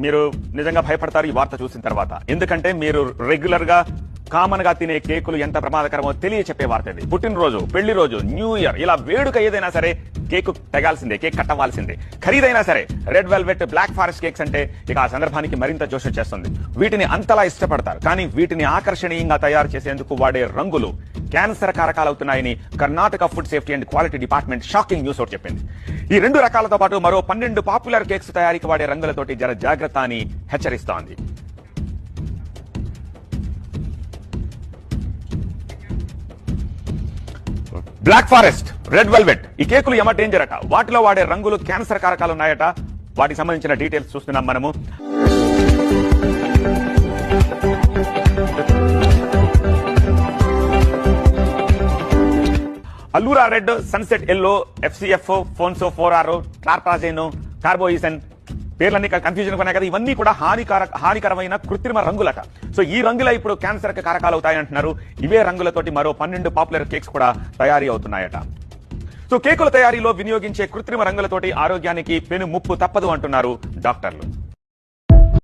మీరు నిజంగా భయపడతారు ఈ వార్త చూసిన తర్వాత. ఎందుకంటే మీరు రెగ్యులర్ గా కామన్ గా తినే కేకులు ఎంత ప్రమాదకరమో చెప్పే వార్త ఇది. పుట్టినరోజు, పెళ్లి రోజు, న్యూ ఇయర్, ఇలా వేడుక ఏదైనా సరే కేక్ తెగాల్సిందే, కేక్ కట్టవాల్సిందే. ఖరీదైనా సరే red velvet, black forest cakes అంటే ఇక ఆ సందర్భానికి మరింత జోష్ వచ్చేస్తుంది. వీటిని అంతలా ఇష్టపడతారు. కానీ వీటిని ఆకర్షణీయంగా తయారు చేసేందుకు వాడే రంగులు క్యాన్సర్ కారకాలవుతున్నాయని Karnataka food safety and quality department shocking news ఒకటి చెప్పింది. ఈ 2 రకాలతో పాటు మరో 12 పాపులర్ కేక్స్ తయారీకి వాడే రంగులతోటి జర జాగ్రత్త అని హెచ్చరిస్తోంది. బ్లాక్ ఫారెస్ట్, రెడ్ వెల్వెట్, ఈ కేకులు యమ డేంజర్ అట. వాటిలో వాడే రంగులు క్యాన్సర్ కారకాలు ఉన్నాయట. వాటికి సంబంధించిన డీటెయిల్స్ చూస్తున్నాం మనము. Allura red, sunset yellow, FCF, ponceau 4R, ట్రార్పాజేనో, కార్బోయిసన్, పేర్లన్నీ కన్ఫ్యూజన్ ఉన్నాయి కదా. ఇవన్నీ కూడా హానికరమైన కృత్రిమ రంగులట. సో ఈ రంగుల ఇప్పుడు క్యాన్సర్ కి కారకాలు అవుతాయంటున్నారు. ఇవే రంగులతోటి మరో 12 పాపులర్ కేక్స్ కూడా తయారీ అవుతున్నాయట. సో కేకుల తయారీలో వినియోగించే కృత్రిమ రంగులతోటి ఆరోగ్యానికి పెను ముప్పు తప్పదు అంటున్నారు డాక్టర్లు.